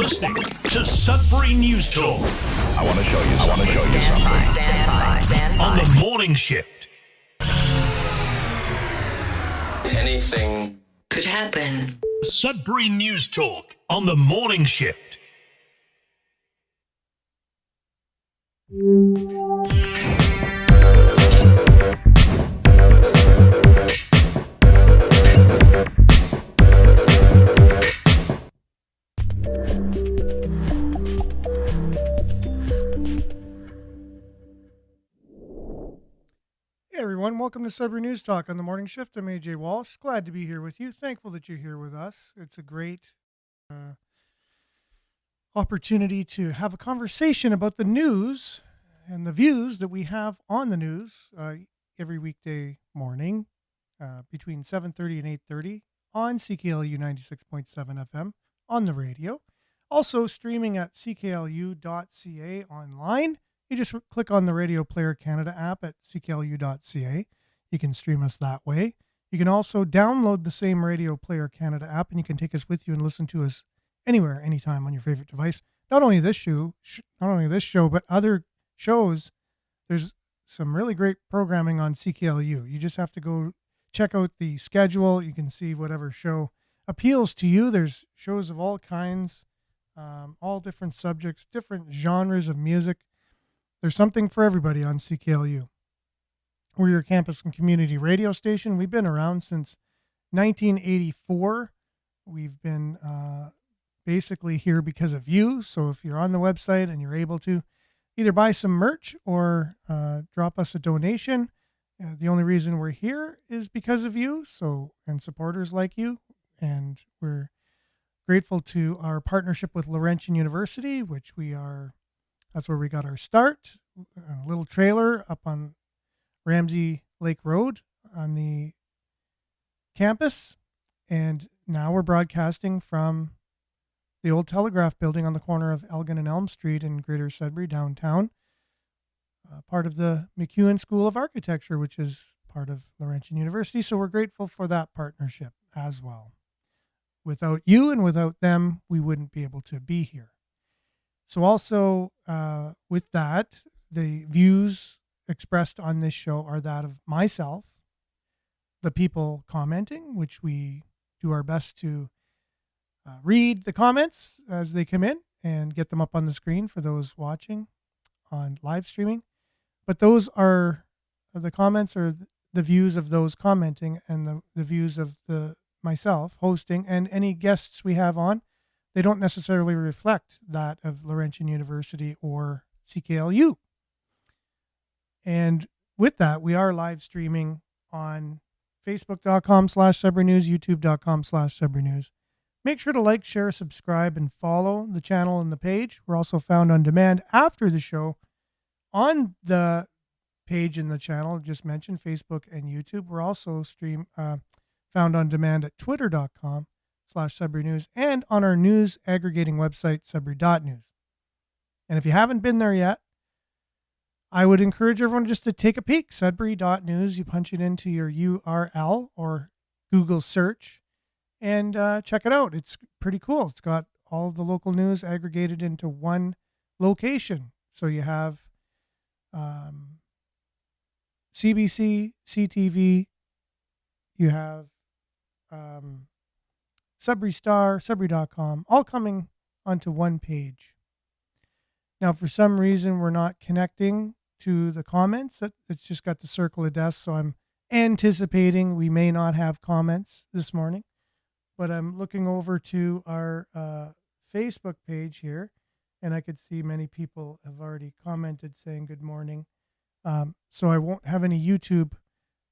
listening to Sudbury News Talk. I want to show you something. Stand by. On the morning shift. Anything could happen. Sudbury News Talk on the morning shift. Hey everyone, welcome to Sudbury News Talk on the morning shift. I'm AJ Walsh. Glad to be here with you. Thankful that you're here with us. It's a great opportunity to have a conversation about the news and the views that we have on the news every weekday morning between 7:30 and 8:30 on CKLU 96.7 FM on the radio. Also streaming at cklu.ca online. You just click on the Radio Player Canada app at cklu.ca. You can stream us that way. You can also download the same Radio Player Canada app, and you can take us with you and listen to us anywhere, anytime on your favorite device. Not only this show, but other shows. There's some really great programming on CKLU. You just have to go check out the schedule. You can see whatever show appeals to you. There's shows of all kinds, all different subjects, different genres of music. There's something for everybody on CKLU. We're your campus and community radio station. We've been around since 1984. We've been basically here because of you. So if you're on the website and you're able to either buy some merch or drop us a donation, the only reason we're here is because of you. So, and supporters like you. And we're grateful to our partnership with Laurentian University, which that's where we got our start. A little trailer up on Ramsey Lake Road on the campus. And now we're broadcasting from the old Telegraph building on the corner of Elgin and Elm Street in Greater Sudbury downtown. Part of the MacEwan School of Architecture, which is part of Laurentian University. So we're grateful for that partnership as well. Without you and without them, we wouldn't be able to be here. So also with that, the views expressed on this show are that of myself, the people commenting, which we do our best to read the comments as they come in and get them up on the screen for those watching on live streaming. But those are the comments are the views of those commenting and the views of myself hosting and any guests we have on. They don't necessarily reflect that of Laurentian University or CKLU. And with that, we are live streaming on facebook.com/Sudbury News, youtube.com/Sudbury News. Make sure to like, share, subscribe, and follow the channel and the page. We're also found on demand after the show on the page in the channel, just mentioned, Facebook and YouTube. We're also found on demand at twitter.com/Sudbury News and on our news aggregating website, Sudbury.news. And if you haven't been there yet, I would encourage everyone just to take a peek, Sudbury.news. You punch it into your URL or Google search and check it out. It's pretty cool. It's got all of the local news aggregated into one location. So you have CBC, CTV, you have Sudbury Star, Sudbury.com, all coming onto one page. Now, for some reason, we're not connecting to the comments. It's just got the circle of death, so I'm anticipating we may not have comments this morning. But I'm looking over to our Facebook page here, and I could see many people have already commented saying good morning. So I won't have any YouTube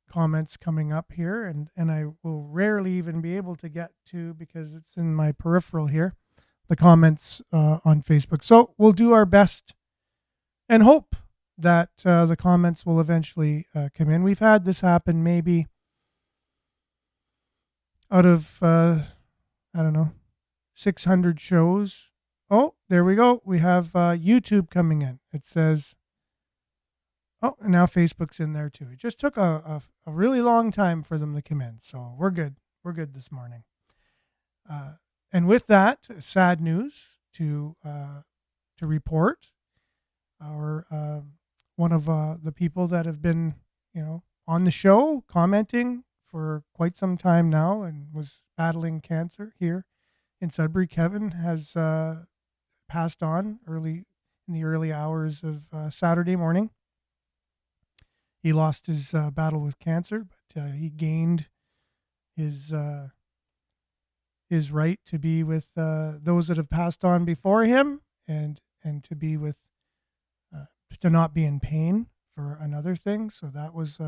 comments coming up here, and I will rarely even be able to get to, because it's in my peripheral here, the comments on Facebook. So we'll do our best and hope that the comments will eventually come in. We've had this happen maybe out of, 600 shows. Oh, there we go. We have YouTube coming in. It says, oh, and now Facebook's in there too. It just took a really long time for them to come in. So we're good. We're good this morning. And with that, sad news. to report. Our one of the people that have been, on the show commenting for quite some time now and was battling cancer here in Sudbury. Kevin has passed on in the early hours of Saturday morning. He lost his battle with cancer, but he gained his right to be with those that have passed on before him, and to be with to not be in pain for another thing. So that was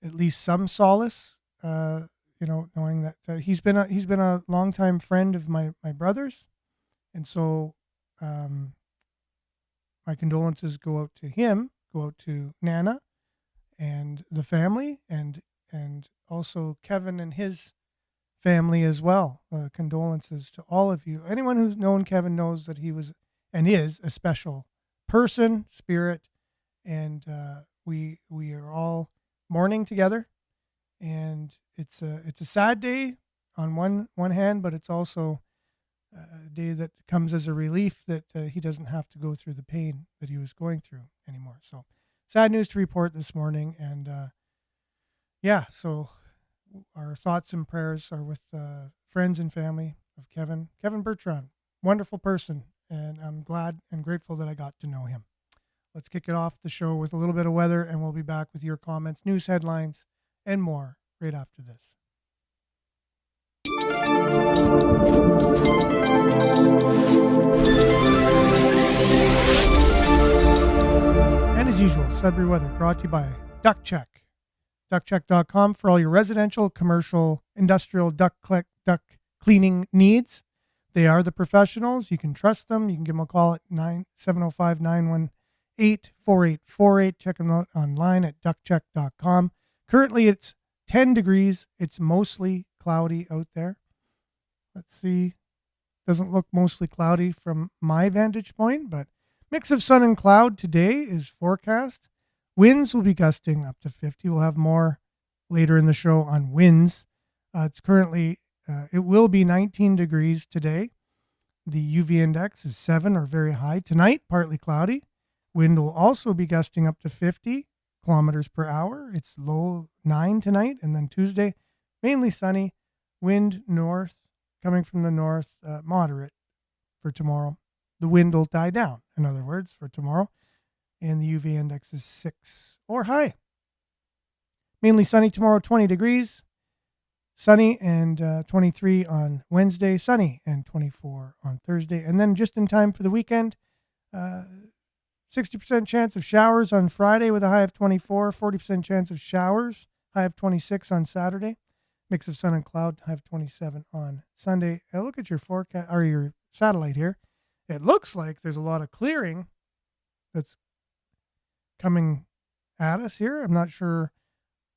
at least some solace, knowing that he's been a longtime friend of my brother's, and so my condolences go out to him, go out to Nana and the family, and also Kevin and his family as well. Condolences to all of you. Anyone who's known Kevin knows that he was and is a special person, spirit, and we are all mourning together. And it's a sad day on one hand, but it's also a day that comes as a relief that he doesn't have to go through the pain that he was going through anymore. So sad news to report this morning. And so our thoughts and prayers are with friends and family of Kevin Bertrand. Wonderful person, and I'm glad and grateful that I got to know him. Let's kick it off the show with a little bit of weather, and we'll be back with your comments, news headlines, and more right after this. And as usual, Sudbury weather brought to you by Duck Check. DuckCheck.com for all your residential, commercial, industrial duck cleaning needs. They are the professionals. You can trust them. You can give them a call at 705-918-4848. Check them out online at duckcheck.com. Currently, it's 10 degrees. It's mostly cloudy out there. Let's see. Doesn't look mostly cloudy from my vantage point, but mix of sun and cloud today is forecast. Winds will be gusting up to 50. We'll have more later in the show on winds. It's currently, it will be 19 degrees today. The UV index is 7 or very high. Tonight, partly cloudy. Wind will also be gusting up to 50 kilometers per hour. It's low 9 tonight. And then Tuesday, mainly sunny. Wind north, coming from the north, moderate for tomorrow. The wind will die down, in other words, for tomorrow. And the UV index is 6 or high. Mainly sunny tomorrow, 20 degrees. Sunny and 23 on Wednesday. Sunny and 24 on Thursday. And then just in time for the weekend, 60% chance of showers on Friday with a high of 24. 40% chance of showers, high of 26 on Saturday. Mix of sun and cloud, high of 27 on Sunday. Now look at your forecast or your satellite here. It looks like there's a lot of clearing that's coming at us here. I'm not sure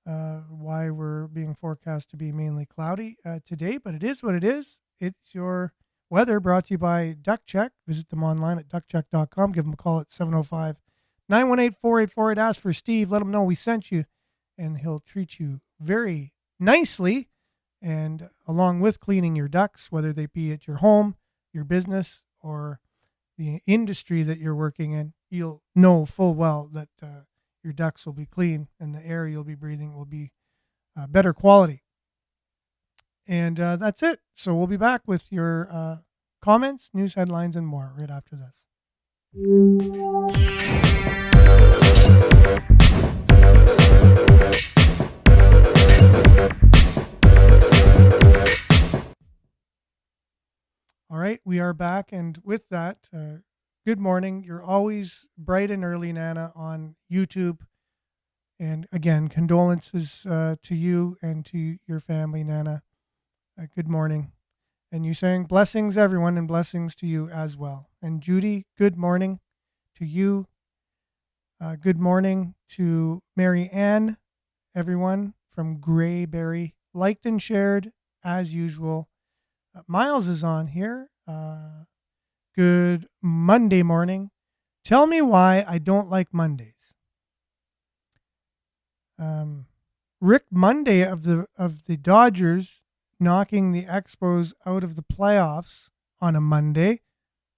why we're being forecast to be mainly cloudy today, but it is what it is. It's your weather brought to you by Duck Check. Visit them online at duckcheck.com. Give them a call at 705-918-4848. Ask for Steve. Let him know we sent you, and he'll treat you very nicely. And along with cleaning your ducks, whether they be at your home, your business, or the industry that you're working in, you'll know full well that your ducts will be clean and the air you'll be breathing will be better quality. And that's it. So we'll be back with your comments, news headlines, and more right after this. All right, we are back. And with that, good morning. You're always bright and early, Nana, on YouTube. And again, condolences to you and to your family, Nana. Good morning. And you saying blessings, everyone, and blessings to you as well. And Judy, good morning to you. Good morning to Mary Ann, everyone from Grayberry. Liked and shared as usual. Miles is on here. Good Monday morning. Tell me why I don't like Mondays. Rick Monday of the Dodgers knocking the Expos out of the playoffs on a Monday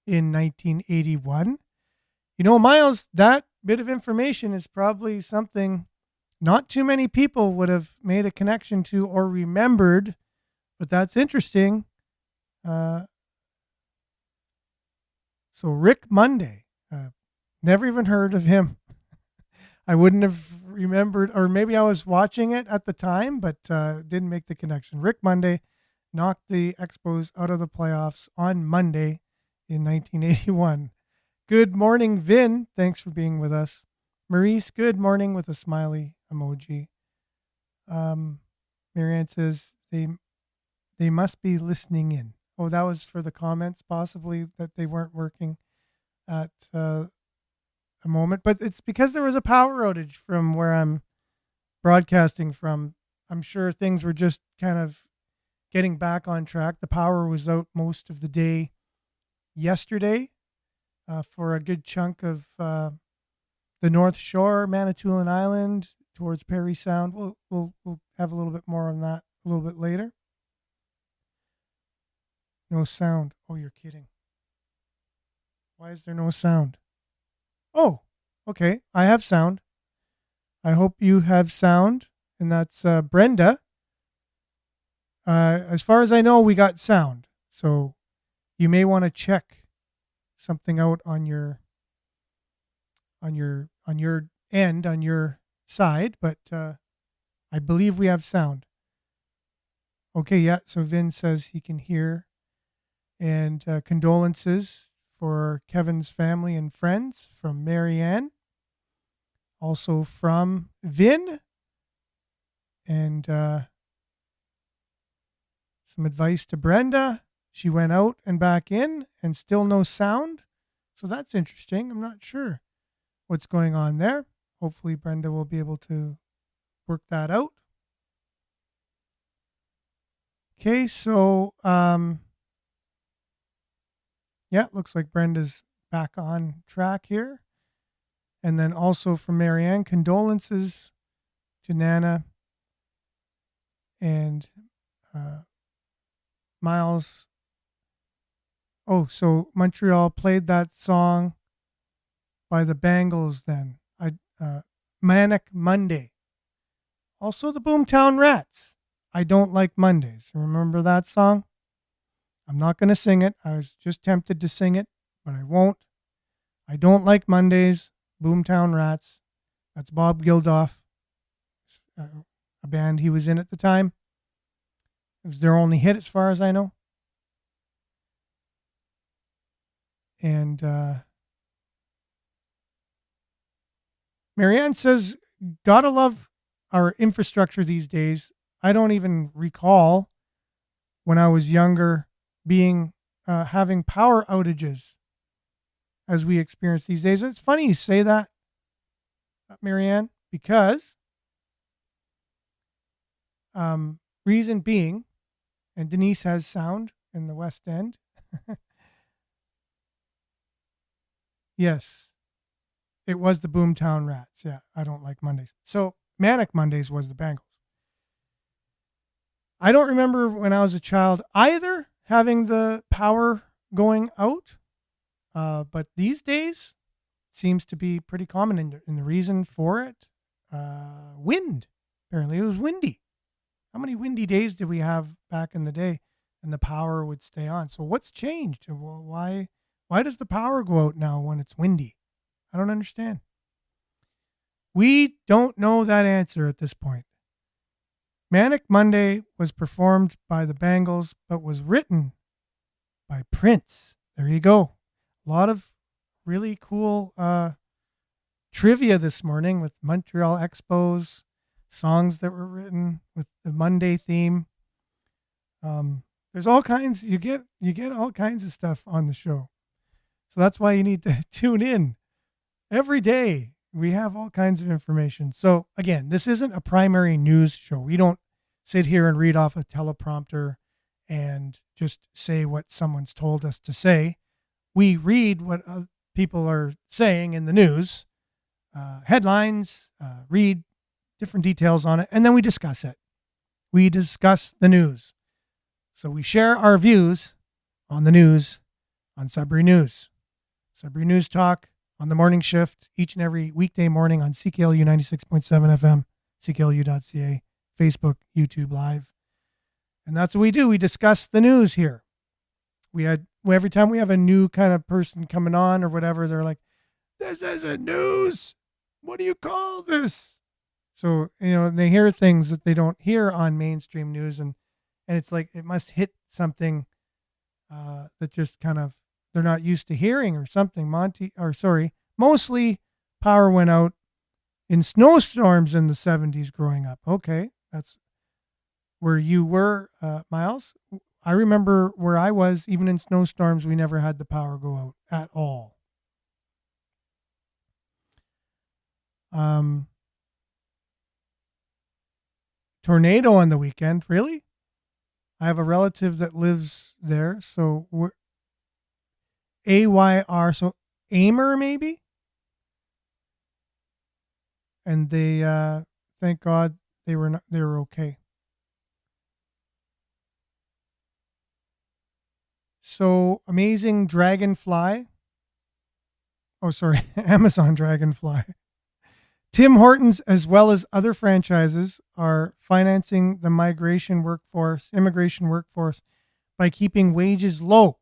in 1981. You know, Miles, that bit of information is probably something not too many people would have made a connection to or remembered, but that's interesting. So Rick Monday, never even heard of him. I wouldn't have remembered, or maybe I was watching it at the time, but didn't make the connection. Rick Monday knocked the Expos out of the playoffs on Monday in 1981. Good morning, Vin. Thanks for being with us. Maurice, good morning with a smiley emoji. Marianne says they must be listening in. Oh, that was for the comments, possibly that they weren't working at a moment, but it's because there was a power outage from where I'm broadcasting from. I'm sure things were just kind of getting back on track. The power was out most of the day yesterday for a good chunk of the North Shore, Manitoulin Island, towards Parry Sound. We'll have a little bit more on that a little bit later. No sound. Oh, you're kidding. Why is there no sound? Oh, okay. I have sound. I hope you have sound. And that's Brenda. As far as I know, we got sound. So you may want to check something out on your end, on your side, but I believe we have sound. Okay, yeah. So Vin says he can hear. And condolences for Kevin's family and friends from Marianne. Also from Vin. And some advice to Brenda. She went out and back in and still no sound. So that's interesting. I'm not sure what's going on there. Hopefully Brenda will be able to work that out. Okay, so yeah, looks like Brenda's back on track here. And then also from Marianne, condolences to Nana and Miles. Oh, so Montreal played that song by the Bangles then. Manic Monday. Also the Boomtown Rats. I Don't Like Mondays. Remember that song? I'm not going to sing it. I was just tempted to sing it, but I won't. I Don't Like Mondays, Boomtown Rats. That's Bob Geldof, a band he was in at the time. It was their only hit as far as I know. And Marianne says, gotta love our infrastructure these days. I don't even recall when I was younger having power outages as we experience these days. It's funny you say that, Marianne, because reason being, and Denise has sound in the West End. Yes, it was the Boomtown Rats. Yeah, I Don't Like Mondays. So Manic Mondays was the Bangles. I don't remember when I was a child either having the power going out, but these days seems to be pretty common. And the reason for it, wind. Apparently it was windy. How many windy days did we have back in the day and the power would stay on? So what's changed? Why does the power go out now when it's windy? I don't understand. We don't know that answer at this point. Manic Monday was performed by the Bangles, but was written by Prince. There you go. A lot of really cool trivia this morning with Montreal Expos, songs that were written with the Monday theme. There's all kinds. You get all kinds of stuff on the show. So that's why you need to tune in every day. We have all kinds of information. So again, this isn't a primary news show. We don't sit here and read off a teleprompter and just say what someone's told us to say. We read what people are saying in the news, headlines, read different details on it, and then we discuss it. We discuss the news. So we share our views on the news on Sudbury News. Sudbury News Talk on the morning shift each and every weekday morning on CKLU 96.7 FM, CKLU.ca, Facebook, YouTube Live. And that's what we do. We discuss the news here. Every time we have a new kind of person coming on or whatever, they're like, this isn't news. What do you call this? So, they hear things that they don't hear on mainstream news. And it's like, it must hit something that just kind of, they're not used to hearing or something. Mostly power went out in snowstorms in the 70s growing up. Okay. That's where you were, Miles. I remember where I was, even in snowstorms, we never had the power go out at all. Tornado on the weekend. Really? I have a relative that lives there. So we're AYR. So Amer maybe? And they, thank God they were okay. So amazing Dragonfly. Oh, sorry. Amazon Dragonfly. Tim Hortons, as well as other franchises, are financing the immigration workforce by keeping wages low.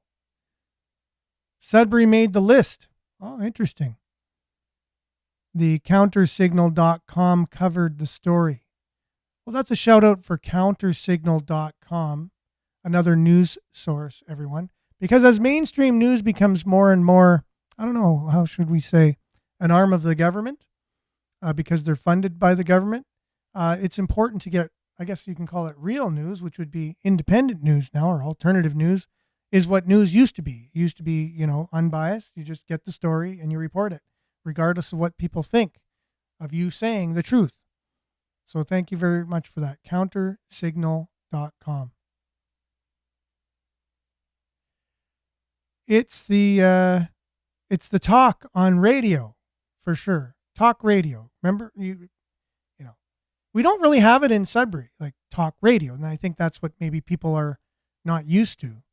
Sudbury made the list. Oh, interesting. The countersignal.com covered the story. Well, that's a shout out for countersignal.com, another news source, everyone. Because as mainstream news becomes more and more, I don't know, how should we say, an arm of the government, because they're funded by the government, it's important to get, I guess you can call it real news, which would be independent news now, or alternative news, is what news used to be. It used to be, unbiased. You just get the story and you report it, regardless of what people think of you saying the truth. So thank you very much for that. Countersignal.com. It's the talk on radio, for sure. Talk radio. Remember, we don't really have it in Sudbury, like talk radio. And I think that's what maybe people are not used to.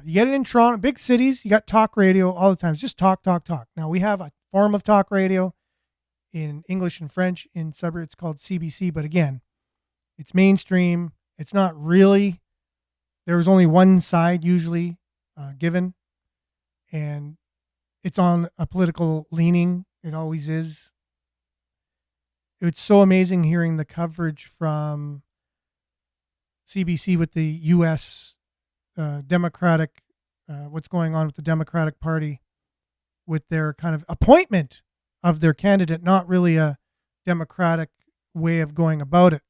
You get it in Toronto, big cities, you got talk radio all the time. It's just talk, talk, talk. Now we have a form of talk radio in English and French in Sudbury. It's called CBC, but again, it's mainstream. It's not really, there's only one side usually given, and it's on a political leaning. It always is. It's so amazing hearing the coverage from CBC with the U.S. Democratic, what's going on with the Democratic Party with their kind of appointment of their candidate, not really a democratic way of going about it.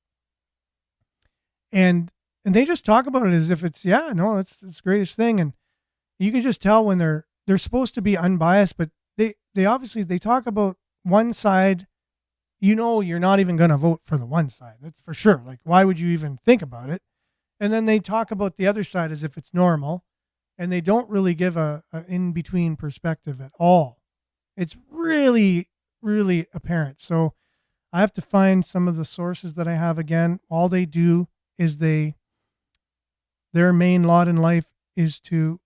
And they just talk about it as if it's, it's the greatest thing. And you can just tell when they're supposed to be unbiased, but they obviously, they talk about one side. You're not even going to vote for the one side. That's for sure. Like, why would you even think about it? And then they talk about the other side as if it's normal, and they don't really give a in-between perspective at all. It's really, really apparent. So I have to find some of the sources that I have again. All they do is their main lot in life is to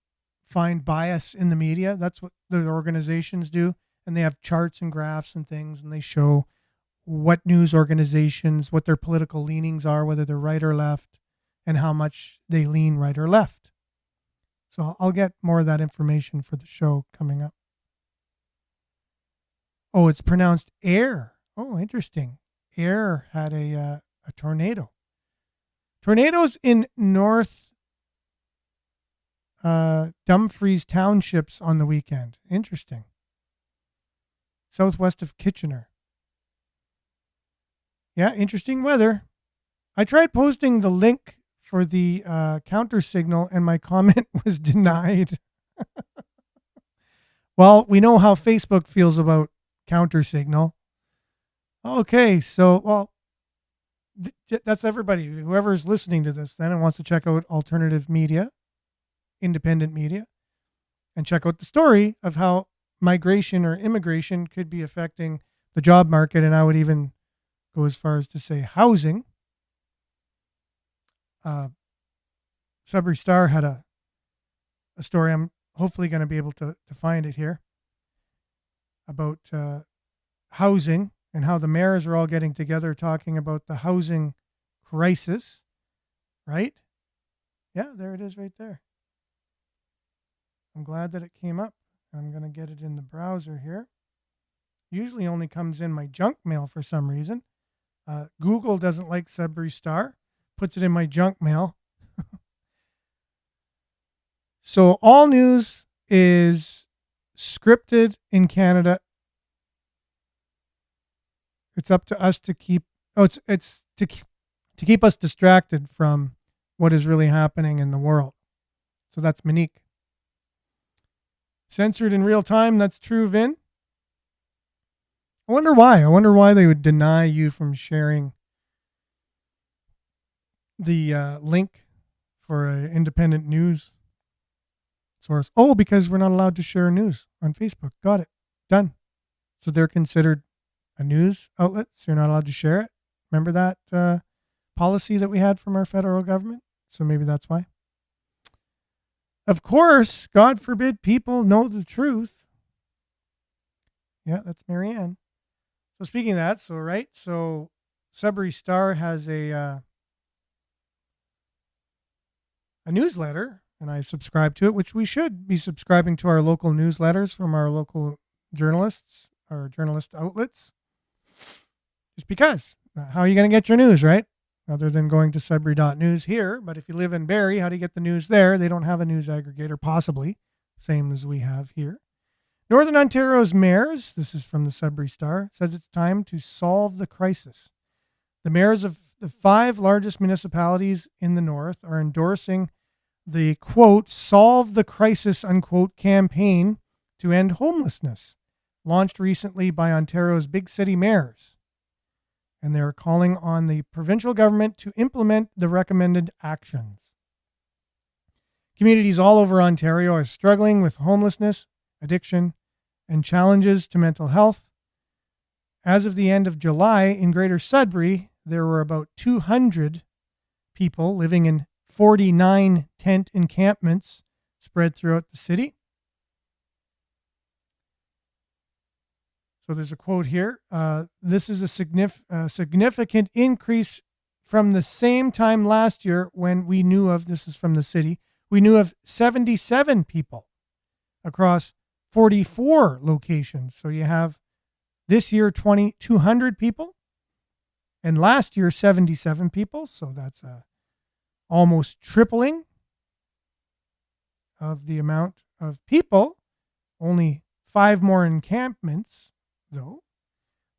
find bias in the media. That's what the organizations do. And they have charts and graphs and things, and they show what news organizations, what their political leanings are, whether they're right or left, and how much they lean right or left. So I'll get more of that information for the show coming up. Oh, it's pronounced air. Oh, interesting. Air had a tornado. Tornadoes in North Dumfries townships on the weekend. Interesting. Southwest of Kitchener. Yeah, interesting weather. I tried posting the link for the counter signal and my comment was denied. Well, we know how Facebook feels about counter signal. Okay, so, that's everybody. Whoever's listening to this then and wants to check out alternative media, independent media, and check out the story of how migration or immigration could be affecting the job market. And I would even go as far as to say housing. Sudbury Star had a story. I'm hopefully going to be able to find it here about housing and how the mayors are all getting together talking about the housing crisis, right? Yeah, there it is right there. I'm glad that it came up. I'm going to get it in the browser here. Usually only comes in my junk mail for some reason. Google doesn't like Sudbury Star, puts it in my junk mail. So all news is scripted in Canada. It's up to us to keep. Oh, it's to keep us distracted from what is really happening in the world. So that's Monique. Censored in real time. That's true, Vin. I wonder why. I wonder why they would deny you from sharing the link for an independent news source. Oh, because we're not allowed to share news on Facebook. Got it. Done. So they're considered a news outlet, so you're not allowed to share it. Remember that policy that we had from our federal government? So maybe that's why. Of course, God forbid people know the truth. Yeah, that's Marianne. So speaking of that, so Sudbury Star has a newsletter, and I subscribe to it, which we should be subscribing to our local newsletters from our local journalists, our journalist outlets. Just because. How are you going to get your news, right? Other than going to Sudbury.news here. But if you live in Barrie, how do you get the news there? They don't have a news aggregator, possibly. Same as we have here. Northern Ontario's mayors, this is from the Sudbury Star, says it's time to solve the crisis. The mayors of the 5 largest municipalities in the north are endorsing the, quote, solve the crisis, unquote, campaign to end homelessness, launched recently by Ontario's big city mayors. And they're calling on the provincial government to implement the recommended actions. Communities all over Ontario are struggling with homelessness, addiction, and challenges to mental health. As of the end of July, in Greater Sudbury, there were about 200 people living in 49 tent encampments spread throughout the city. So there's a quote here. This is a significant increase from the same time last year when we knew of, this is from the city, we knew of 77 people across 44 locations. So you have this year 200 people and last year 77 people. So that's almost tripling of the amount of people. Only 5 more encampments, though.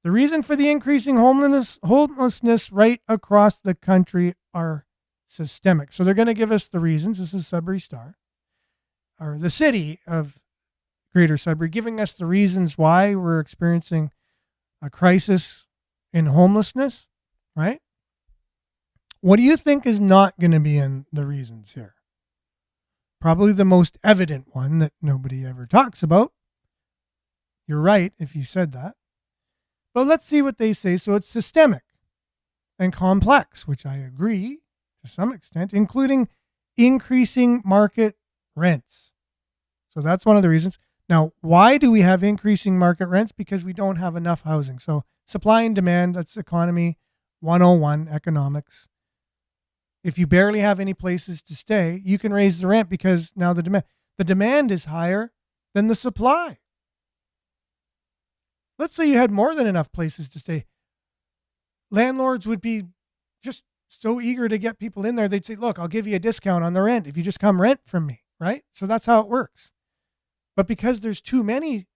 The reason for the increasing homelessness right across the country are systemic. So they're going to give us the reasons. This is Sudbury Star, or the city of Greater Sudbury, giving us the reasons why we're experiencing a crisis in homelessness, right? What do you think is not going to be in the reasons here? Probably the most evident one that nobody ever talks about. You're right if you said that. But let's see what they say. So it's systemic and complex, which I agree to some extent, including increasing market rents. So that's one of the reasons. Now, why do we have increasing market rents? Because we don't have enough housing. So supply and demand, that's economy 101, economics. If you barely have any places to stay, you can raise the rent because now the demand is higher than the supply. Let's say you had more than enough places to stay. Landlords would be just so eager to get people in there. They'd say, look, I'll give you a discount on the rent if you just come rent from me, right? So that's how it works. But because there's too many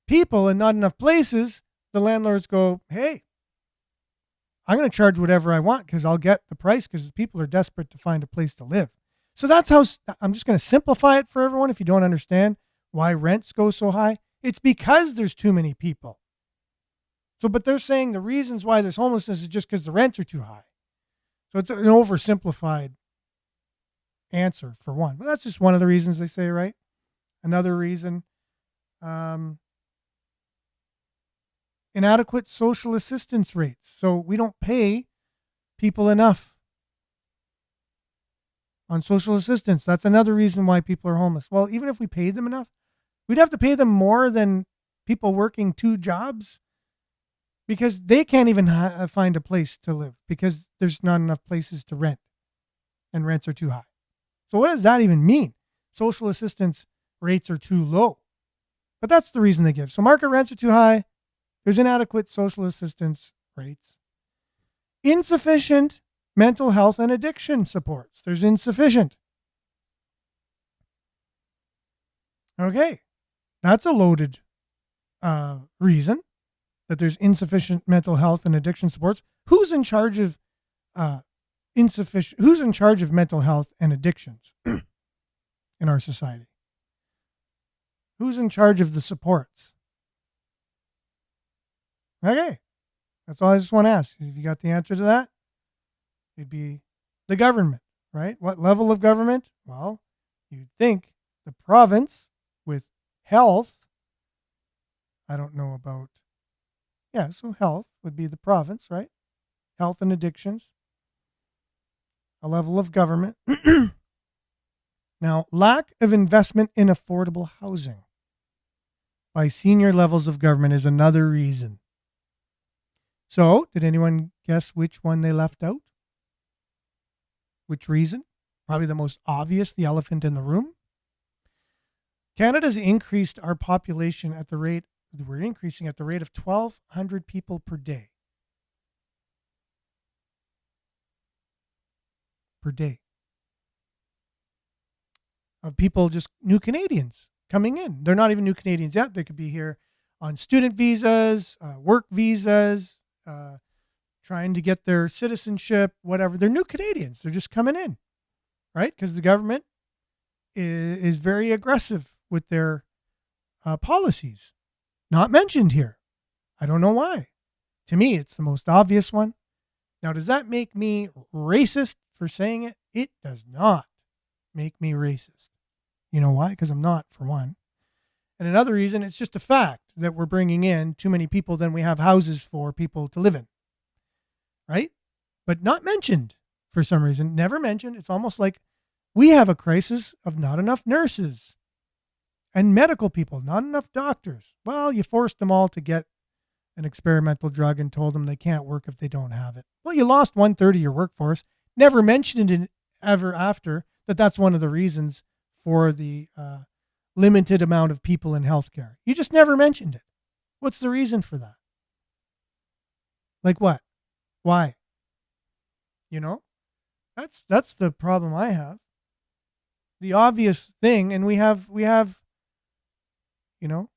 people and not enough places, the landlords go, hey, I'm going to charge whatever I want because I'll get the price because people are desperate to find a place to live. So that's how, I'm just going to simplify it for everyone if you don't understand why rents go so high. It's because there's too many people. So, but they're saying the reasons why there's homelessness is just because the rents are too high. So it's an oversimplified answer for one. But that's just one of the reasons they say, right? Another reason, inadequate social assistance rates. So we don't pay people enough on social assistance. That's another reason why people are homeless. Well, even if we paid them enough, we'd have to pay them more than people working 2 jobs because they can't even find a place to live because there's not enough places to rent and rents are too high. So what does that even mean? Social assistance rates are too low. But that's the reason they give. So market rents are too high. There's inadequate social assistance rates. Insufficient mental health and addiction supports. There's insufficient. Okay. That's a loaded reason that there's insufficient mental health and addiction supports. Who's in charge of who's in charge of mental health and addictions in our society? Who's in charge of the supports? Okay. That's all I just want to ask. If you got the answer to that, it'd be the government, right? What level of government? Well, you'd think the province with health. I don't know about. Yeah, so health would be the province, right? Health and addictions. A level of government. Now, lack of investment in affordable housing by senior levels of government is another reason. So, did anyone guess which one they left out? Which reason? Probably the most obvious, the elephant in the room. Canada's increased our population at the rate, we're increasing at the rate of 1,200 people per day. Per day. Of people, just new Canadians coming in. They're not even new Canadians yet. They could be here on student visas, work visas, trying to get their citizenship, whatever. They're new Canadians. They're just coming in, right? Because the government is very aggressive with their policies. Not mentioned here. I don't know why. To me, it's the most obvious one. Now, does that make me racist for saying it? It does not make me racist. You know why? Because I'm not, for one. And another reason, it's just a fact that we're bringing in too many people than we have houses for people to live in. Right? But not mentioned for some reason. Never mentioned. It's almost like we have a crisis of not enough nurses and medical people, not enough doctors. Well, you forced them all to get an experimental drug and told them they can't work if they don't have it. Well, you lost 1/3 of your workforce. Never mentioned it ever after that that's one of the reasons for the limited amount of people in healthcare. You just never mentioned it. What's the reason for that? Like what? Why? You know, that's the problem I have. The obvious thing, and we have, you know,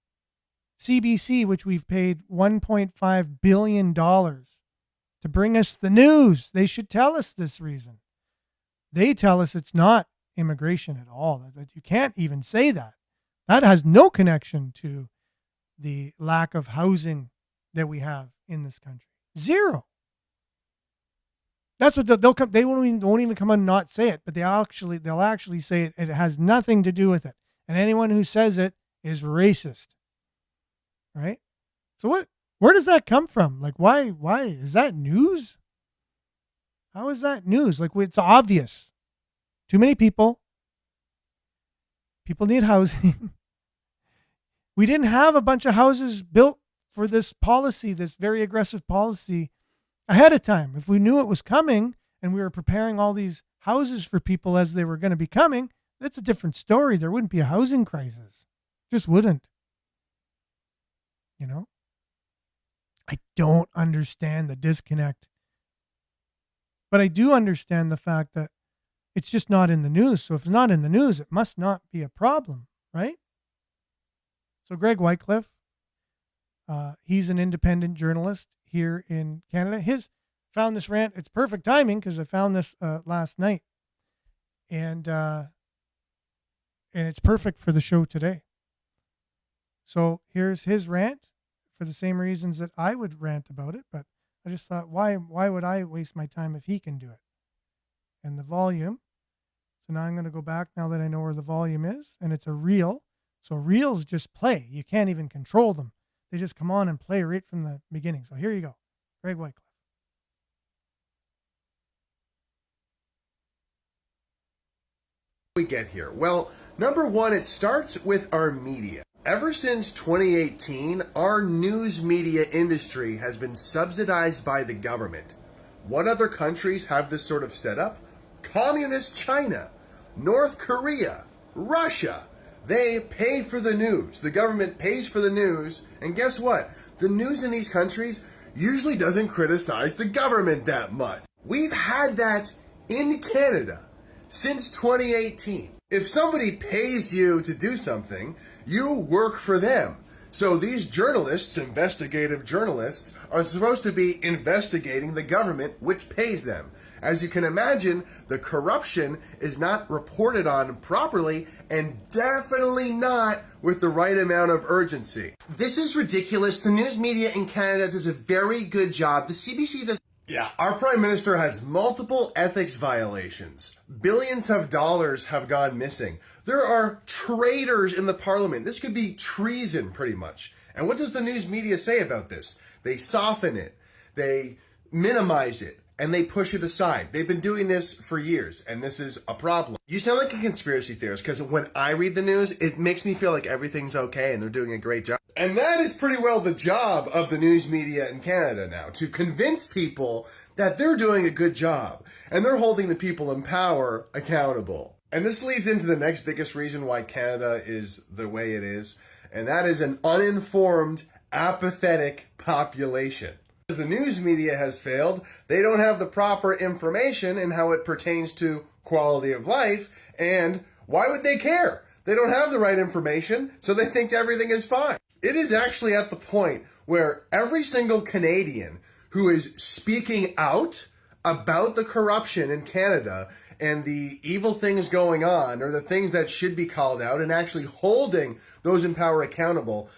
CBC, which we've paid $1.5 billion to bring us the news. They should tell us this reason. They tell us it's not immigration at all, that you can't even say that. That has no connection to the lack of housing that we have in this country. Zero. That's what they'll come. They won't even come and not say it, but they'll actually say it. It has nothing to do with it, and anyone who says it is racist. Right? So where does that come from? Like, why is that news? How is that news? Like, it's obvious. Too many people. People need housing. We didn't have a bunch of houses built for this policy, this very aggressive policy, ahead of time. If we knew it was coming and we were preparing all these houses for people as they were going to be coming, that's a different story. There wouldn't be a housing crisis. Just wouldn't. You know? I don't understand the disconnect. But I do understand the fact that it's just not in the news. So if it's not in the news, it must not be a problem, right? So Greg Wycliffe, he's an independent journalist here in Canada. Found this rant. It's perfect timing because I found this last night, and it's perfect for the show today. So here's his rant for the same reasons that I would rant about it, but I just thought, why would I waste my time if he can do it? And the volume. So now I'm going to go back now that I know where the volume is, and it's a reel. So reels just play. You can't even control them. They just come on and play right from the beginning. So here you go. Greg Wycliffe. we get here? Well, number one, it starts with our media. Ever since 2018, our news media industry has been subsidized by the government. What other countries have this sort of setup? Communist China, North Korea, Russia. They pay for the news. The government pays for the news. And guess what? The news in these countries usually doesn't criticize the government that much. We've had that in Canada since 2018. If somebody pays you to do something, you work for them. So these journalists, investigative journalists, are supposed to be investigating the government which pays them. As you can imagine, the corruption is not reported on properly and definitely not with the right amount of urgency. This is ridiculous. The news media in Canada does a very good job. The CBC does. Yeah, our Prime Minister has multiple ethics violations. Billions of dollars have gone missing. There are traitors in the Parliament. This could be treason, pretty much. And what does the news media say about this? They soften it, they minimize it, and they push it aside. They've been doing this for years, and this is a problem. You sound like a conspiracy theorist, because when I read the news, it makes me feel like everything's okay and they're doing a great job. And that is pretty well the job of the news media in Canada now, to convince people that they're doing a good job, and they're holding the people in power accountable. And this leads into the next biggest reason why Canada is the way it is, and that is an uninformed, apathetic population. As the news media has failed, they don't have the proper information in how it pertains to quality of life, and why would they care? They don't have the right information, so they think everything is fine. It is actually at the point where every single Canadian who is speaking out about the corruption in Canada and the evil things going on, or the things that should be called out, and actually holding those in power accountable,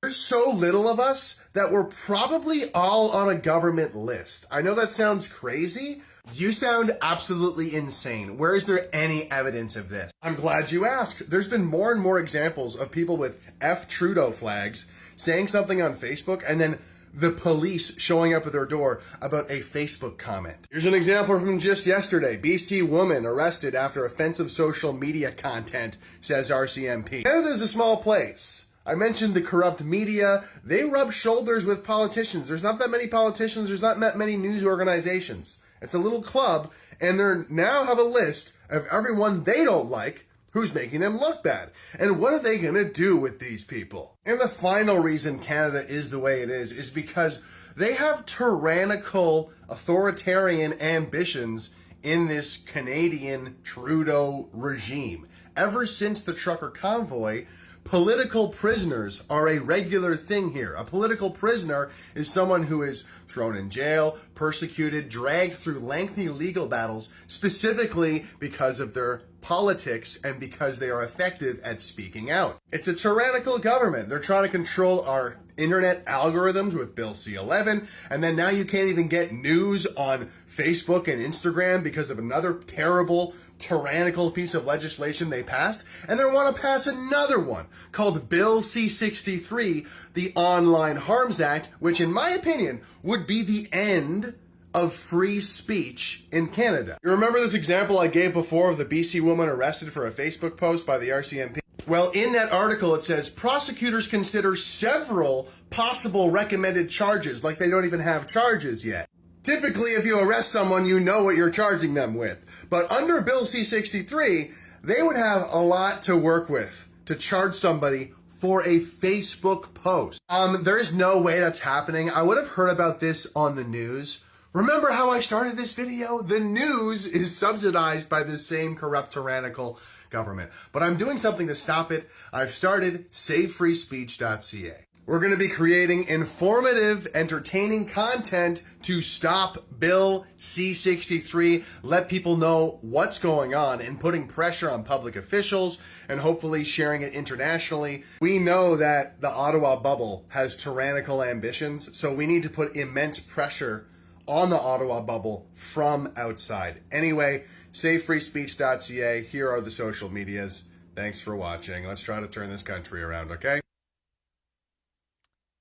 there's so little of us that we're probably all on a government list. I know that sounds crazy. You sound absolutely insane. Where is there any evidence of this? I'm glad you asked. There's been more and more examples of people with F Trudeau flags saying something on Facebook and then the police showing up at their door about a Facebook comment. Here's an example from just yesterday. BC woman arrested after offensive social media content, says RCMP. Canada is a small place. I mentioned the corrupt media. They rub shoulders with politicians. There's not that many politicians. There's not that many news organizations. It's a little club, and they now have a list of everyone they don't like who's making them look bad. And what are they going to do with these people? And the final reason Canada is the way it is because they have tyrannical, authoritarian ambitions in this Canadian Trudeau regime. Ever since the trucker convoy, political prisoners are a regular thing here. A political prisoner is someone who is thrown in jail, persecuted, dragged through lengthy legal battles, specifically because of their politics and because they are effective at speaking out. It's a tyrannical government. They're trying to control our internet algorithms with Bill C-11, and then now you can't even get news on Facebook and Instagram because of another terrible, tyrannical piece of legislation they passed, and they want to pass another one called Bill C-63, the Online Harms Act, which in my opinion would be the end of free speech in Canada. You remember this example I gave before of the BC woman arrested for a Facebook post by the RCMP? Well, in that article it says prosecutors consider several possible recommended charges, like they don't even have charges yet. Typically, if you arrest someone, you know what you're charging them with. But under Bill C-63, they would have a lot to work with to charge somebody for a Facebook post. There's no way that's happening. I would have heard about this on the news. Remember how I started this video? The news is subsidized by the same corrupt, tyrannical government. But I'm doing something to stop it. I've started SaveFreeSpeech.ca. We're going to be creating informative, entertaining content to stop Bill C-63, let people know what's going on, and putting pressure on public officials and hopefully sharing it internationally. We know that the Ottawa bubble has tyrannical ambitions, so we need to put immense pressure on the Ottawa bubble from outside. Anyway, SaveFreeSpeech.ca. Here are the social medias. Thanks for watching. Let's try to turn this country around, okay?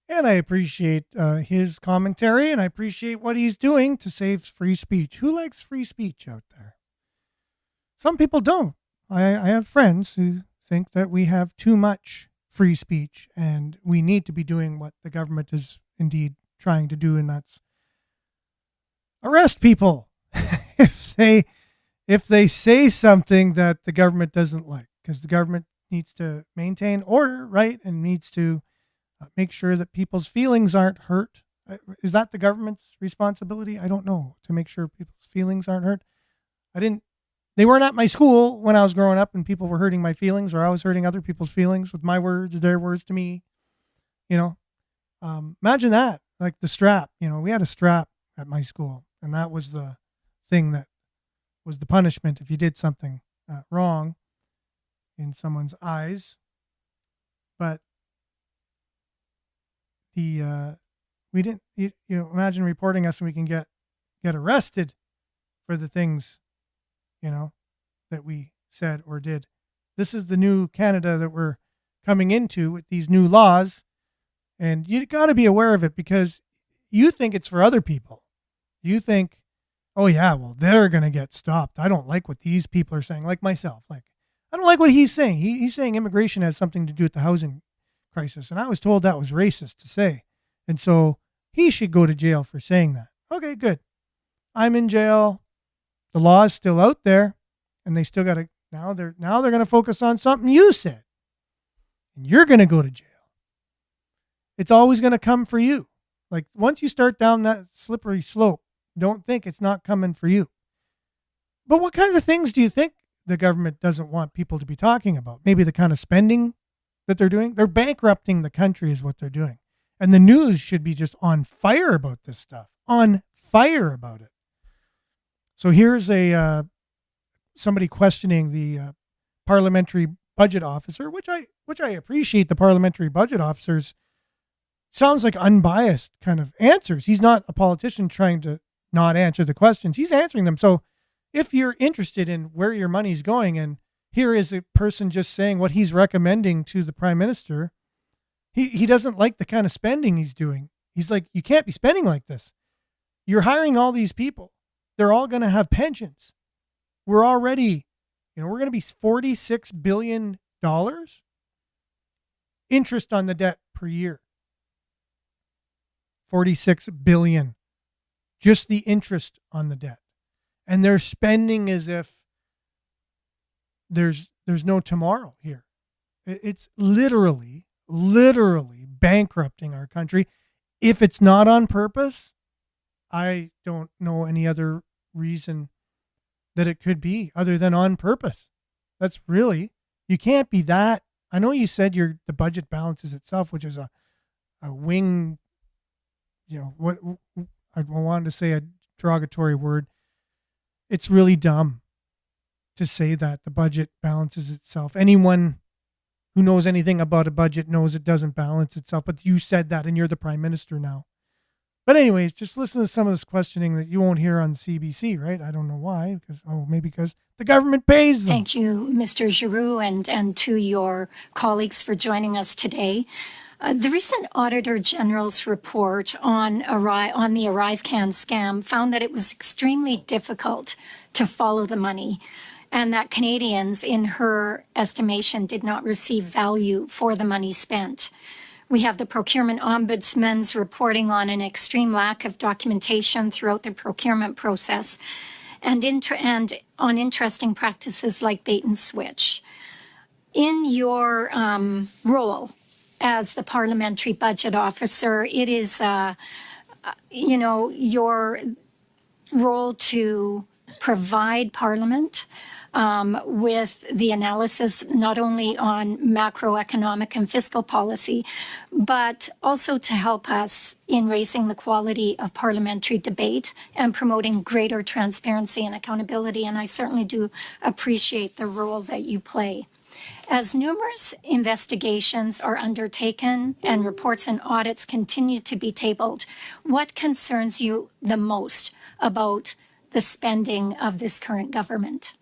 And I appreciate his commentary, and I appreciate what he's doing to save free speech. Who likes free speech out there? some people don't. I have friends who think that we have too much free speech and we need to be doing what the government is indeed trying to do, and that's arrest people if they say something that the government doesn't like, because the government needs to maintain order, right, and needs to make sure that people's feelings aren't hurt. Is that the government's responsibility? I don't know, to make sure people's feelings aren't hurt. They weren't at my school when I was growing up and people were hurting my feelings, or I was hurting other people's feelings with my words, their words to me. Imagine that, like the strap. We had a strap at my school, and that was the thing that was the punishment if you did something wrong in someone's eyes. But we didn't, imagine reporting us and we can get arrested for the things, that we said or did. This is the new Canada that we're coming into with these new laws. And you got to be aware of it, because you think it's for other people. You think, oh yeah, well, they're going to get stopped. I don't like what these people are saying, like myself. Like, I don't like what he's saying. He's saying immigration has something to do with the housing crisis. And I was told that was racist to say. And so he should go to jail for saying that. Okay, good. I'm in jail. The law is still out there, and they still got to, now they're going to focus on something you said, and you're going to go to jail. It's always going to come for you. Like, once you start down that slippery slope, don't think it's not coming for you. But what kinds of things do you think the government doesn't want people to be talking about? Maybe the kind of spending that they're doing. They're bankrupting the country is what they're doing. And the news should be just on fire about this stuff. On fire about it. So here's somebody questioning the parliamentary budget officer, which I appreciate. The parliamentary budget officers sounds like unbiased kind of answers. He's not a politician trying to not answer the questions. He's answering them. So if you're interested in where your money's going, and here is a person just saying what he's recommending to the prime minister, he doesn't like the kind of spending he's doing. He's like, you can't be spending like this. You're hiring all these people. They're all going to have pensions. We're already, we're going to be $46 billion interest on the debt per year. 46 billion, just the interest on the debt. And they're spending as if there's no tomorrow here. It's literally bankrupting our country. If it's not on purpose, I don't know any other reason that it could be other than on purpose. That's really, you can't be that. I know you said the budget balances itself, which is a wing, what I wanted to say a derogatory word. It's really dumb to say that the budget balances itself. Anyone who knows anything about a budget knows it doesn't balance itself, but you said that and you're the prime minister now. But anyways, just listen to some of this questioning that you won't hear on CBC, right? I don't know why, maybe because the government pays them. Thank you, Mr. Giroux, and to your colleagues for joining us today. The recent Auditor General's report on the ArriveCan scam found that it was extremely difficult to follow the money, and that Canadians, in her estimation, did not receive value for the money spent. We have the Procurement Ombudsman's reporting on an extreme lack of documentation throughout the procurement process, and on interesting practices like bait and switch. In your role as the parliamentary budget officer, it is, your role to provide Parliament with the analysis not only on macroeconomic and fiscal policy, but also to help us in raising the quality of parliamentary debate and promoting greater transparency and accountability. And I certainly do appreciate the role that you play. As numerous investigations are undertaken and reports and audits continue to be tabled, what concerns you the most about the spending of this current government?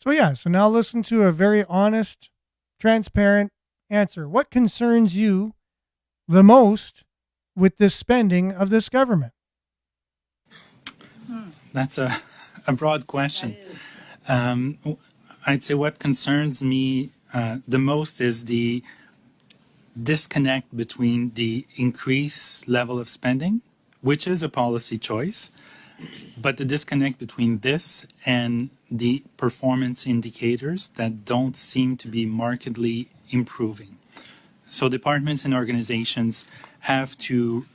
So now listen to a very honest, transparent answer. What concerns you the most with this spending of this government? That's a broad question. I'd say what concerns me the most is the disconnect between the increased level of spending, which is a policy choice, but the disconnect between this and the performance indicators that don't seem to be markedly improving. So departments and organizations have to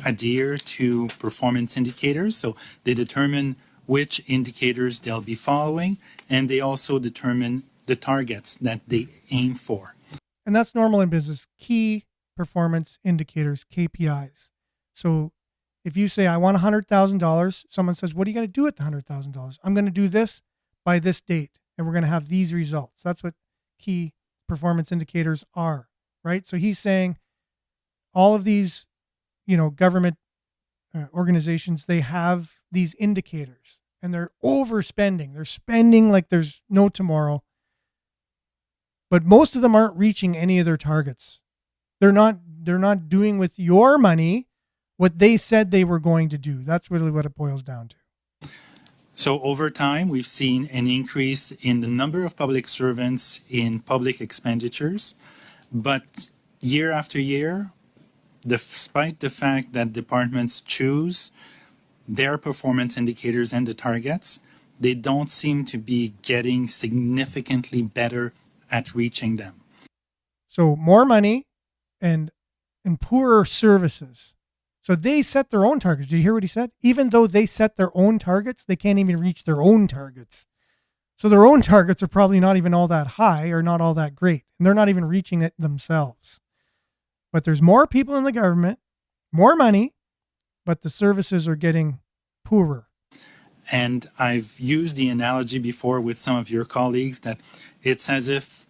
adhere to performance indicators. So they determine which indicators they'll be following, and they also determine the targets that they aim for. And that's normal in business. Key performance indicators, KPIs. So if you say, I want $100,000, someone says, what are you going to do with the $100,000? I'm going to do this by this date, and we're going to have these results. That's what key performance indicators are, right? So he's saying all of these, government organizations, they have these indicators and they're overspending. They're spending like there's no tomorrow. But most of them aren't reaching any of their targets. They're not doing with your money what they said they were going to do. That's really what it boils down to. So over time, we've seen an increase in the number of public servants in public expenditures, but year after year, despite the fact that departments choose their performance indicators and the targets, they don't seem to be getting significantly better at reaching them. So more money and poorer services. So they set their own targets. Did you hear what he said? Even though they set their own targets, they can't even reach their own targets. So their own targets are probably not even all that high or not all that great. And they're not even reaching it themselves. But there's more people in the government, more money, but the services are getting poorer. And I've used the analogy before with some of your colleagues that it's as if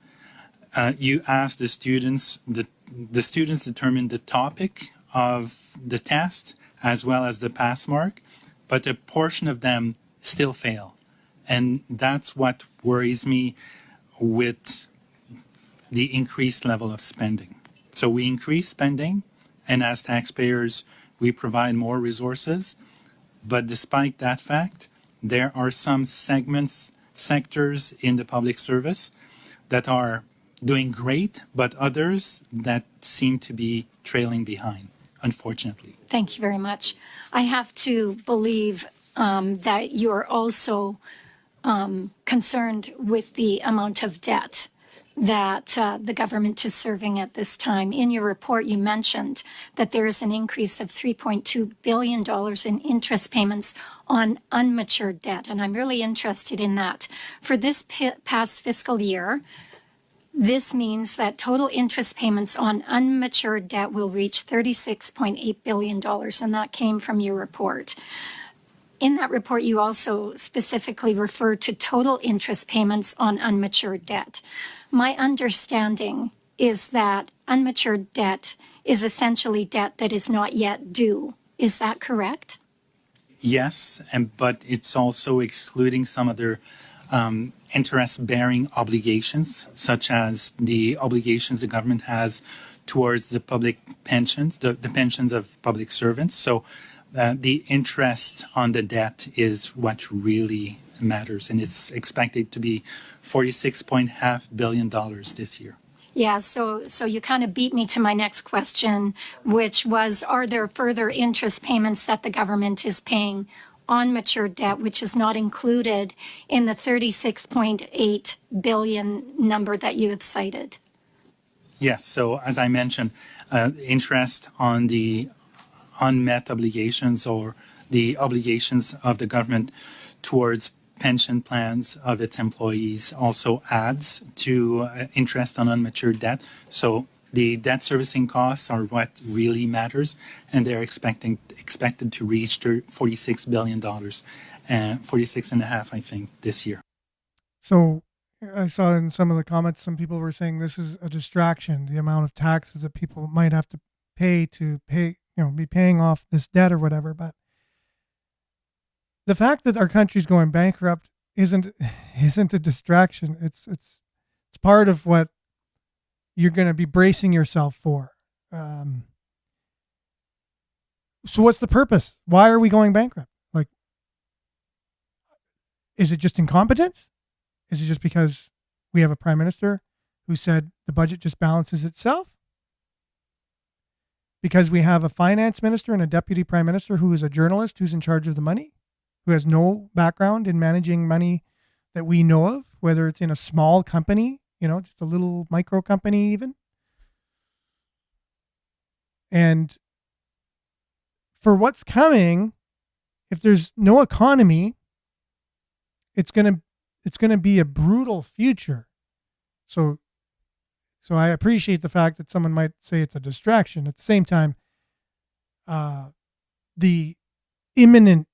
you ask the students, the students determine the topic of the test as well as the pass mark, but a portion of them still fail. And that's what worries me with the increased level of spending. So we increase spending, and as taxpayers, we provide more resources. But despite that fact, there are some sectors in the public service that are doing great, but others that seem to be trailing behind, unfortunately. Thank you very much. I have to believe that you're also concerned with the amount of debt that the government is serving at this time. In your report, you mentioned that there is an increase of $3.2 billion in interest payments on unmatured debt, and I'm really interested in that. For this past fiscal year, this means that total interest payments on unmatured debt will reach $36.8 billion, and that came from your report. In that report, you also specifically referred to total interest payments on unmatured debt. My understanding is that unmatured debt is essentially debt that is not yet due. Is that correct? Yes, but it's also excluding some other interest-bearing obligations, such as the obligations the government has towards the public pensions, the pensions of public servants. So the interest on the debt is what really matters, and it's expected to be $46.5 billion this year. Yeah, so you kind of beat me to my next question, which was, are there further interest payments that the government is paying on matured debt, which is not included in the $36.8 billion number that you have cited? Yes, so as I mentioned, interest on the unmet obligations or the obligations of the government towards pension plans of its employees also adds to interest on unmatured debt. So the debt servicing costs are what really matters, and they're expected to reach $46 billion, and 46.5, I think, this year. So I saw in some of the comments, some people were saying this is a distraction, the amount of taxes that people might have to pay, be paying off this debt or whatever. But the fact that our country's going bankrupt isn't a distraction. It's part of what you're going to be bracing yourself for. So what's the purpose? Why are we going bankrupt? Like, Is it just incompetence? Is it just because we have a prime minister who said the budget just balances itself? Because we have a finance minister and a deputy prime minister who is a journalist who's in charge of the money, who has no background in managing money that we know of, whether it's in a small company, just a little micro company even. And for what's coming, if there's no economy, it's going to be a brutal future. So I appreciate the fact that someone might say it's a distraction. At the same time, the imminent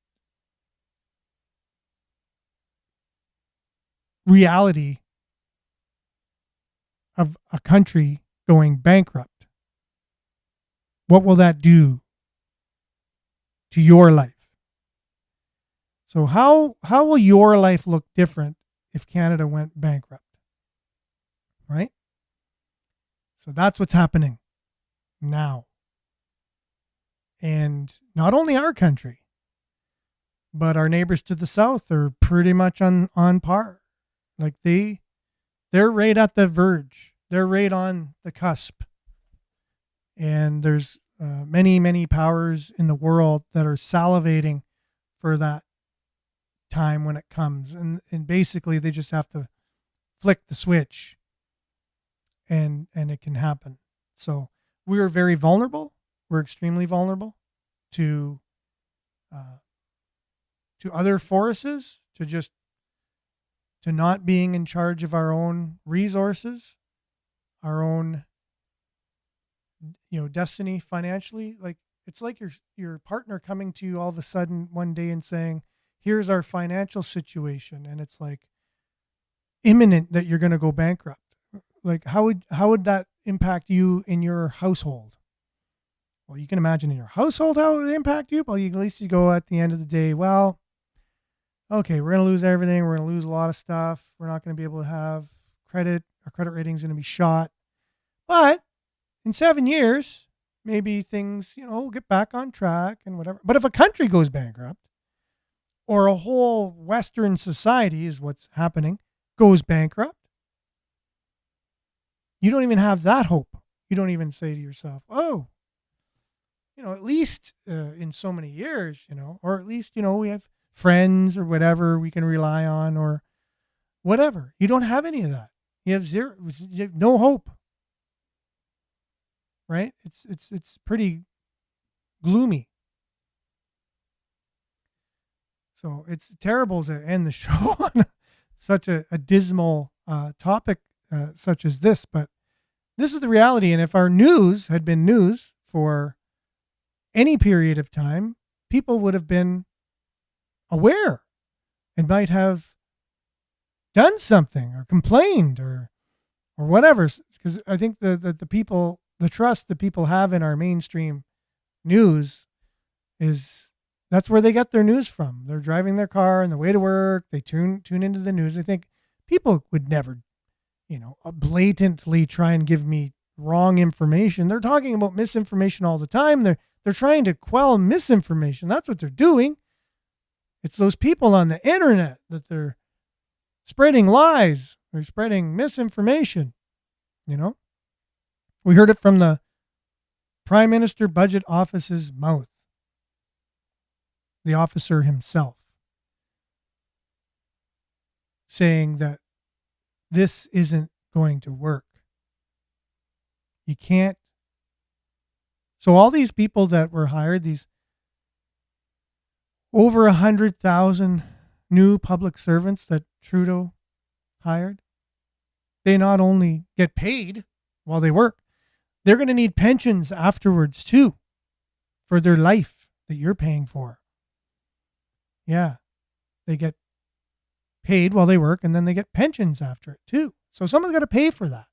reality of a country going bankrupt, what will that do to your life? So how will your life look different if Canada went bankrupt? Right? So that's what's happening now. And not only our country, but our neighbors to the south are pretty much on par. Like they're right at the verge. They're right on the cusp. And there's many, many powers in the world that are salivating for that time when it comes. And basically they just have to flick the switch and it can happen. So we're very vulnerable. We're extremely vulnerable to other forces, to not being in charge of our own resources, our own, destiny financially. Like it's like your partner coming to you all of a sudden one day and saying, here's our financial situation. And it's like imminent that you're going to go bankrupt. Like how would that impact you in your household? Well, you can imagine in your household how it would impact you. But at least you go at the end of the day, well, okay, we're going to lose everything. We're going to lose a lot of stuff. We're not going to be able to have credit. Our credit rating is going to be shot. But in 7 years, maybe things, will get back on track and whatever. But if a country goes bankrupt, or a whole Western society is what's happening, goes bankrupt, you don't even have that hope. You don't even say to yourself, oh, at least in so many years, or at least, we have friends or whatever we can rely on or whatever. You don't have any of that. You have no hope. Right? It's pretty gloomy. So it's terrible to end the show on such a dismal topic such as this, but this is the reality. And if our news had been news for any period of time, people would have been aware and might have done something or complained or whatever. Because I think the people, the trust that people have in our mainstream news is that's where they get their news from. They're driving their car on the way to work. They tune into the news. I think people would never, blatantly try and give me wrong information. They're talking about misinformation all the time. They're trying to quell misinformation. That's what they're doing. It's those people on the internet that they're spreading lies. They're spreading misinformation. We heard it from the Prime Minister Budget Office's mouth. The officer himself saying that this isn't going to work. You can't. So all these people that were hired, these over 100,000 new public servants that Trudeau hired, they not only get paid while they work, they're going to need pensions afterwards too for their life that you're paying for. Yeah, they get paid while they work and then they get pensions after it too. So someone's got to pay for that.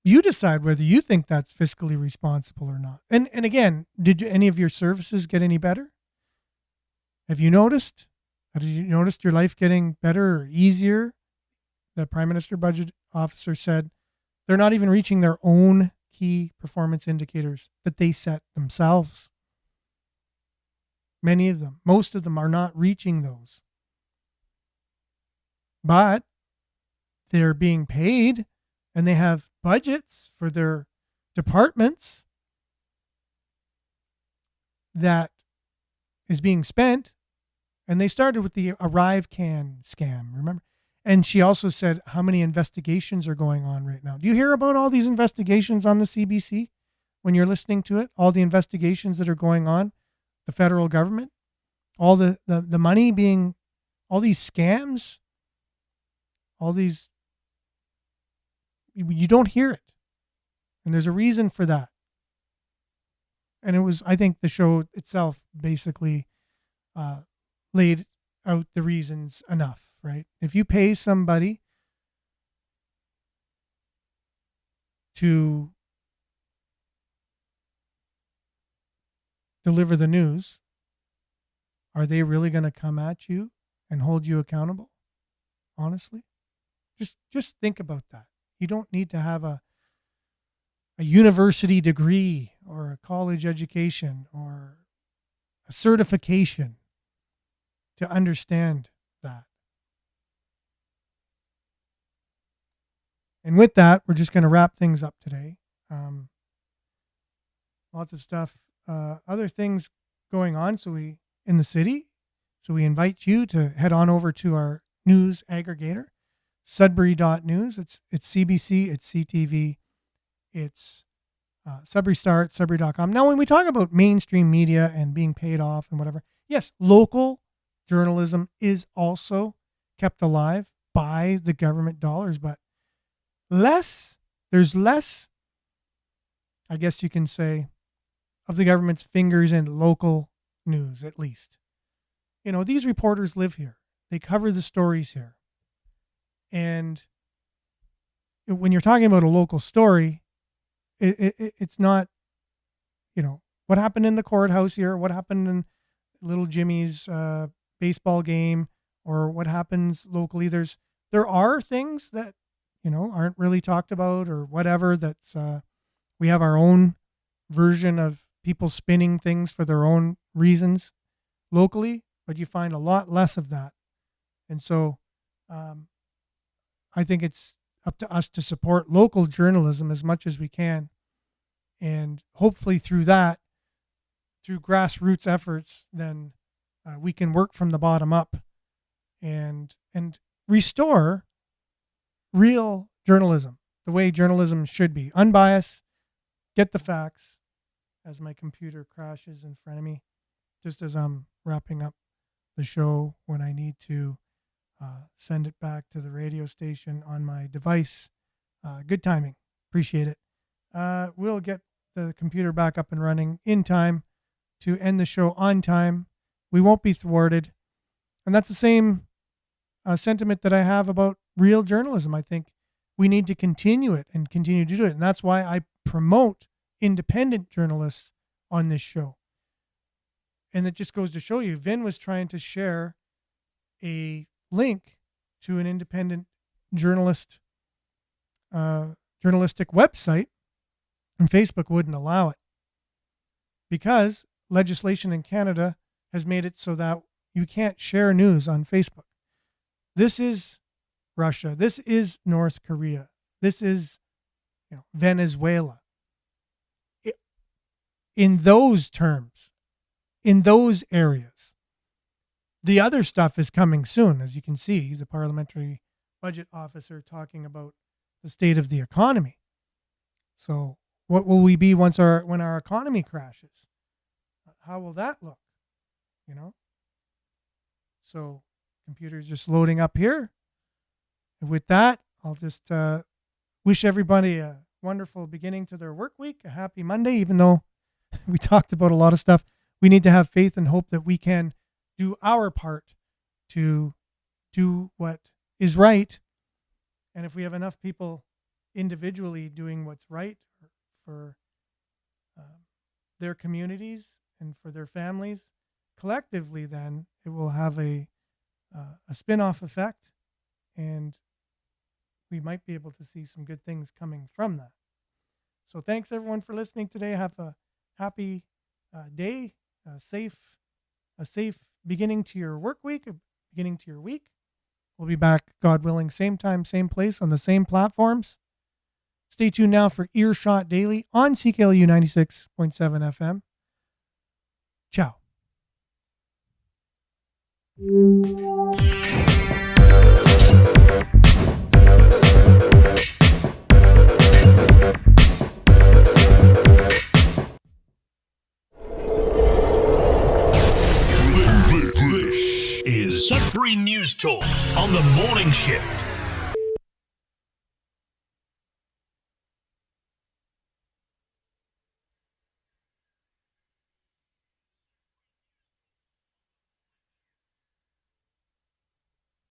You decide whether you think that's fiscally responsible or not. And again, did any of your services get any better? Have you noticed? Have you noticed your life getting better or easier? The Prime Minister Budget Officer said they're not even reaching their own key performance indicators that they set themselves. Many of them, most of them are not reaching those. But they're being paid and they have budgets for their departments that is being spent. And they started with the ArriveCan scam, remember? And she also said how many investigations are going on right now. Do you hear about all these investigations on the CBC when you're listening to it? All the investigations that are going on, the federal government, all the money being, all these scams, all these, you don't hear it. And there's a reason for that. And it was, I think the show itself basically laid out the reasons enough, right? If you pay somebody to deliver the news, are they really going to come at you and hold you accountable? Honestly, just think about that. You don't need to have a university degree or a college education or a certification to understand that. And with that, we're just going to wrap things up today. Lots of stuff, other things going on. In the city. So we invite you to head on over to our news aggregator, Sudbury.news. It's CBC, it's CTV, it's Sudbury Star, it's Sudbury.com. Now, when we talk about mainstream media and being paid off and whatever, yes, local journalism is also kept alive by the government dollars, but there's less, I guess you can say, of the government's fingers in local news, at least. You know, these reporters live here. They cover the stories here. And when you're talking about a local story, it's not, you know, what happened in the courthouse here, what happened in little Jimmy's baseball game, or what happens locally. There are things that, you know, aren't really talked about or whatever. That's we have our own version of people spinning things for their own reasons locally, but you find a lot less of that. And so I think it's up to us to support local journalism as much as we can. And hopefully through that, through grassroots efforts, then we can work from the bottom up and restore real journalism, the way journalism should be. Unbiased, get the facts. As my computer crashes in front of me, just as I'm wrapping up the show, when I need to send it back to the radio station on my device. Good timing. Appreciate it. We'll get the computer back up and running in time to end the show on time. We won't be thwarted. And that's the same sentiment that I have about real journalism. I think we need to continue it and continue to do it. And that's why I promote independent journalists on this show. And it just goes to show you, Vin was trying to share a link to an independent journalistic website, and Facebook wouldn't allow it because legislation in Canada has made it so that you can't share news on Facebook. This is Russia. This is North Korea. This is, you know, Venezuela. In those terms, in those areas. The other stuff is coming soon, as you can see, the parliamentary budget officer talking about the state of the economy. So what will we be when our economy crashes? How will that look? You know? So computer's just loading up here. And with that, I'll just wish everybody a wonderful beginning to their work week, a happy Monday, even though we talked about a lot of stuff. We need to have faith and hope that we can do our part to do what is right. And if we have enough people individually doing what's right for their communities and for their families, collectively, then it will have a spin-off effect, and we might be able to see some good things coming from that. So thanks everyone for listening today. Have a happy day, safe a safe beginning to your work week, a beginning to your week. We'll be back, God willing, same time, same place on the same platforms. Stay tuned now for Earshot Daily on CKLU 96.7 FM. Ciao. This is Sudbury News Talk on the morning shift.